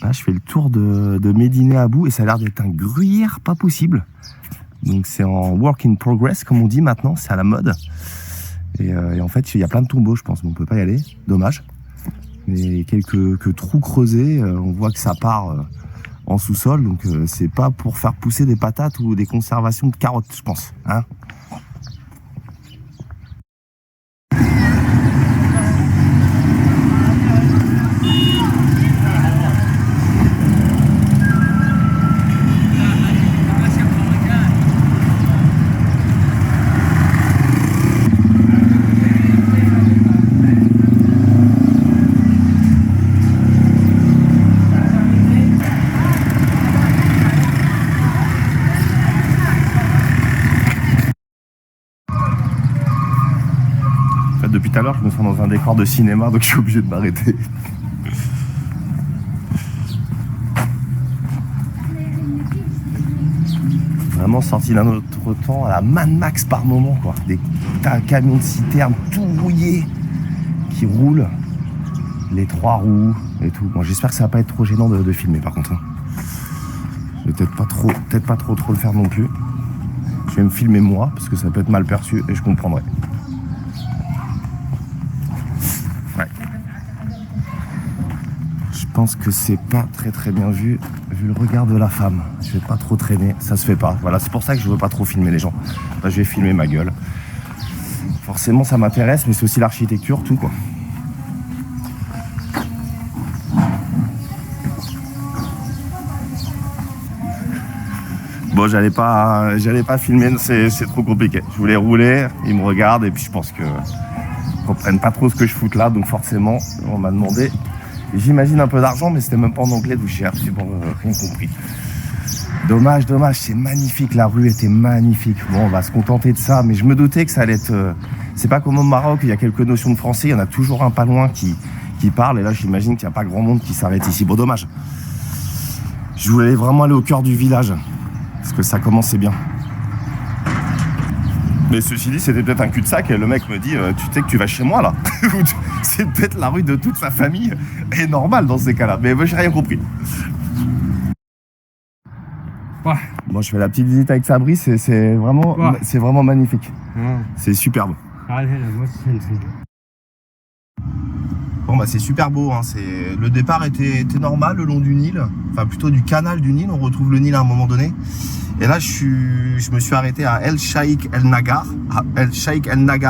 Là, je fais le tour de Médina Abou et ça a l'air d'être un gruyère pas possible. Donc c'est en work in progress, comme on dit maintenant, c'est à la mode. Et en fait, il y a plein de tombeaux, je pense, mais on peut pas y aller. Dommage. Mais quelques trous creusés, on voit que ça part en sous-sol. Donc c'est pas pour faire pousser des patates ou des conservations de carottes, je pense. Hein. Depuis tout à l'heure, je me sens dans un décor de cinéma, donc je suis obligé de m'arrêter. Vraiment sorti d'un autre temps à la Mad Max par moment, quoi. Des camions de citerne tout rouillés qui roulent, les 3 roues et tout. Bon, j'espère que ça va pas être trop gênant de filmer par contre. Je vais peut-être pas trop le faire non plus. Je vais me filmer moi parce que ça peut être mal perçu et je comprendrai. Ouais. Je pense que c'est pas très bien vu le regard de la femme. Je vais pas trop traîner, ça se fait pas. Voilà, c'est pour ça que je veux pas trop filmer les gens. Là, je vais filmer ma gueule. Forcément, ça m'intéresse, mais c'est aussi l'architecture, tout quoi. Bon, j'allais pas filmer, c'est trop compliqué. Je voulais rouler, ils me regardent et puis je pense que ils comprennent pas trop ce que je foute là, donc forcément, on m'a demandé, j'imagine un peu d'argent, mais c'était même pas en anglais, donc j'ai absolument rien compris. Dommage, c'est magnifique, la rue était magnifique. Bon, on va se contenter de ça, mais je me doutais que ça allait être... c'est pas comme au Maroc, il y a quelques notions de français, il y en a toujours un pas loin qui parle, et là j'imagine qu'il n'y a pas grand monde qui s'arrête ici. Bon, dommage. Je voulais vraiment aller au cœur du village, parce que ça commençait bien. Mais ceci dit, c'était peut-être un cul-de-sac et le mec me dit tu sais que tu vas chez moi là. C'est peut-être la rue de toute sa famille. Et normal dans ces cas-là. Mais moi j'ai rien compris. Ouais. Bon, je fais la petite visite avec Sabri, c'est vraiment magnifique. Ouais. C'est superbe. Bon bah c'est super beau, hein. Le départ était normal le long du Nil, enfin plutôt du canal du Nil, on retrouve le Nil à un moment donné. Et là je me suis arrêté à El Cheikh El Nagar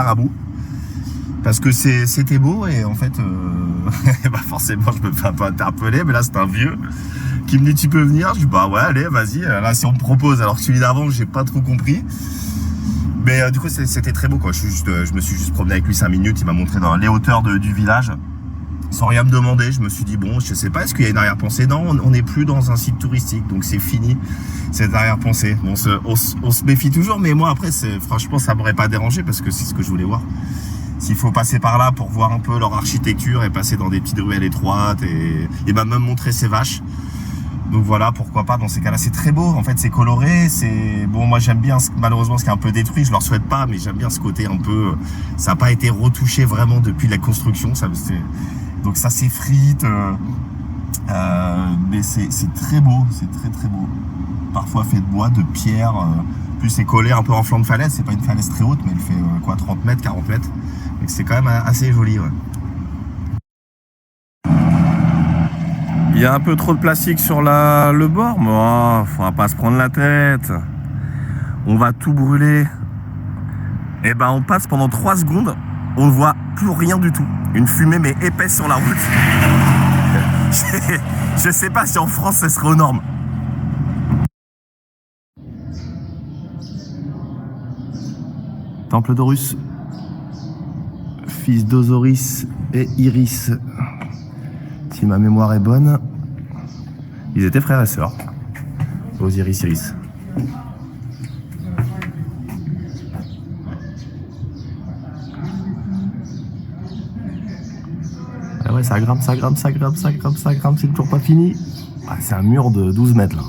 Abou, parce que c'était beau et en fait bah forcément je me fais un peu interpeller, mais là c'est un vieux qui me dit tu peux venir, je dis bah ouais allez vas-y, là si on me propose, alors que celui d'avant j'ai pas trop compris. Mais du coup c'était très beau quoi, je me suis juste promené avec lui 5 minutes, il m'a montré dans les hauteurs du village. Sans rien me demander, je me suis dit bon, je sais pas, est-ce qu'il y a une arrière-pensée? Non, on n'est plus dans un site touristique, donc c'est fini cette arrière-pensée. On se méfie toujours, mais moi après, franchement, ça m'aurait pas dérangé parce que c'est ce que je voulais voir. S'il faut passer par là pour voir un peu leur architecture et passer dans des petites ruelles étroites et m'a même montré ses vaches. Donc voilà, pourquoi pas dans ces cas-là. C'est très beau, en fait, c'est coloré. Bon, moi j'aime bien, malheureusement, ce qui est un peu détruit, je leur souhaite pas, mais j'aime bien ce côté un peu. Ça n'a pas été retouché vraiment depuis la construction. Donc ça s'effrite, mais c'est très beau, c'est très beau. Parfois fait de bois, de pierre, plus c'est collé un peu en flanc de falaise, c'est pas une falaise très haute, mais elle fait 30 mètres, 40 mètres. Donc c'est quand même assez joli. Ouais. Il y a un peu trop de plastique sur le bord, mais oh, faudra pas se prendre la tête. On va tout brûler. Et ben on passe pendant 3 secondes, on ne voit plus rien du tout. Une fumée mais épaisse sur la route. Je sais pas si en France ça serait aux normes. Temple d'Horus, fils d'Osiris et Iris. Si ma mémoire est bonne, ils étaient frères et sœurs. Osiris, Iris. Ah ouais, ça grimpe, c'est toujours pas fini. Ah, c'est un mur de 12 mètres là.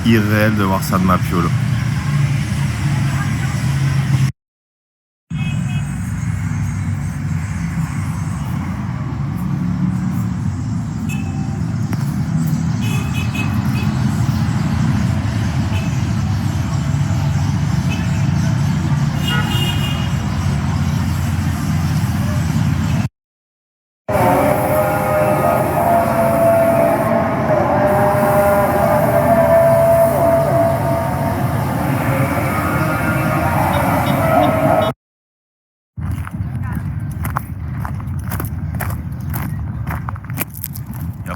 irréel de voir ça de ma piole.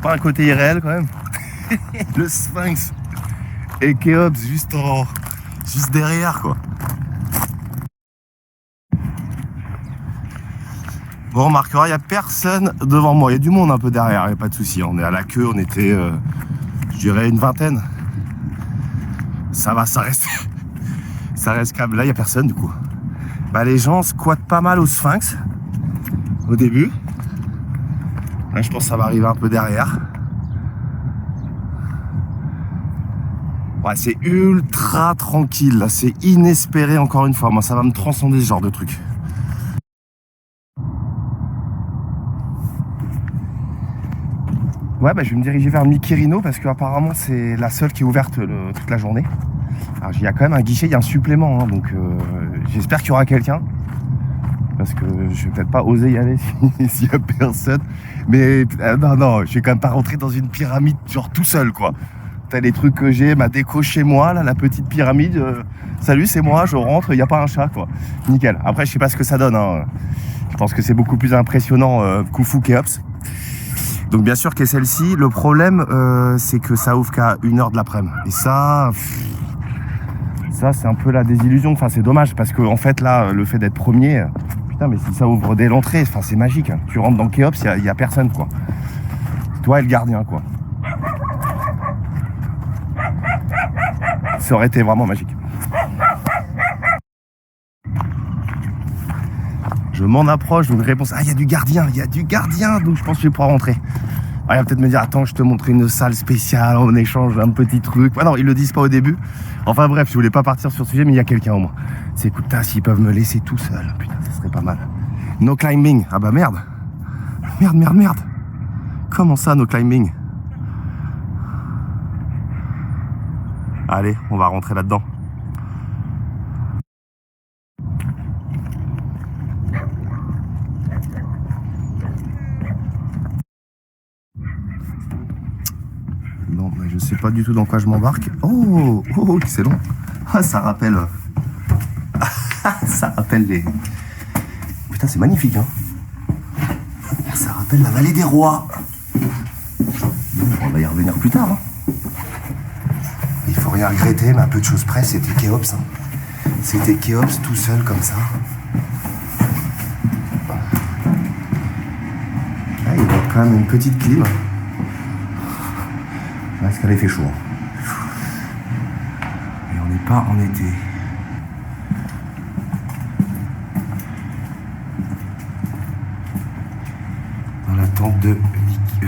Pas un côté irréel quand même. Le Sphinx et Khéops juste derrière quoi. Bon, on remarquera, il n'y a personne devant moi. Il y a du monde un peu derrière, il n'y a pas de souci. On est à la queue, on était, je dirais, une vingtaine. Ça va, ça reste calme. Là, il n'y a personne du coup. Bah, les gens squattent pas mal au Sphinx au début. Là, je pense que ça va arriver un peu derrière. Ouais, c'est ultra tranquille, là. C'est inespéré encore une fois. Moi, ça va me transcender ce genre de truc. Ouais, bah, je vais me diriger vers Mickey Rhino parce qu'apparemment, c'est la seule qui est ouverte toute la journée. Alors, il y a quand même un guichet, il y a un supplément. Hein, donc, j'espère qu'il y aura quelqu'un. Parce que je vais peut-être pas oser y aller s'il y a personne. Mais non, je vais quand même pas rentrer dans une pyramide genre tout seul quoi. T'as les trucs que j'ai, ma déco chez moi, là, la petite pyramide. Salut, c'est moi, je rentre, il n'y a pas un chat quoi. Nickel. Après, je sais pas ce que ça donne. Hein. Je pense que c'est beaucoup plus impressionnant Khufu Khéops. Donc bien sûr que celle-ci, le problème c'est que ça ouvre qu'à 1h de l'après-midi. Et ça c'est un peu la désillusion. Enfin, c'est dommage parce que en fait là, le fait d'être premier. Mais si ça ouvre dès l'entrée, enfin, c'est magique. Hein. Tu rentres dans Khéops, il n'y a personne, quoi. Toi et le gardien, quoi. Ça aurait été vraiment magique. Je m'en approche, donc réponse. Ah, il y a du gardien, donc je pense que je vais pouvoir rentrer. Ah, il va peut-être me dire, attends, je te montre une salle spéciale, on échange un petit truc. Ah non, ils le disent pas au début. Enfin bref, je voulais pas partir sur ce sujet, mais il y a quelqu'un au moins. C'est écoute, s'ils peuvent me laisser tout seul, putain, ça serait pas mal. No climbing, ah bah merde. Merde. Comment ça, no climbing? Allez, on va rentrer là-dedans. Non, mais je sais pas du tout dans quoi je m'embarque. Oh, excellent. Ah, ça rappelle... ça rappelle les... Putain, c'est magnifique, hein. Ça rappelle la vallée des rois. On va y revenir plus tard, hein. Il faut rien regretter, mais à peu de choses près, c'était Khéops. Hein. C'était Khéops tout seul, comme ça. Ah, il y a quand même une petite clim. Parce qu'elle fait chaud. Et on n'est pas en été. Dans la tente de Mickey...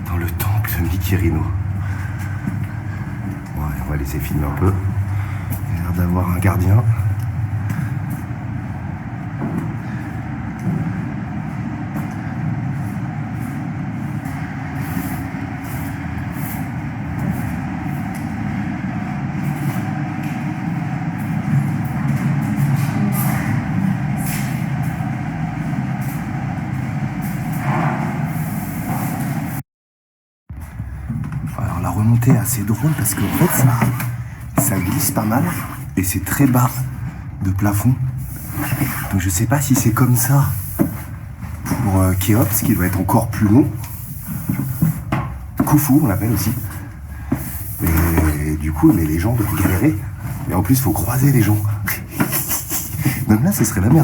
Dans le temple de Mickey Rhino. Ouais, on va laisser filmer un peu. Il a l'air d'avoir un gardien. Alors la remontée est assez drôle parce qu'en fait ça glisse pas mal et c'est très bas de plafond. Donc je sais pas si c'est comme ça pour Khéops qui doit être encore plus long. Khufu on l'appelle aussi. Et du coup mais les gens doivent galérer. Et en plus faut croiser les gens. Donc là ce serait la merde.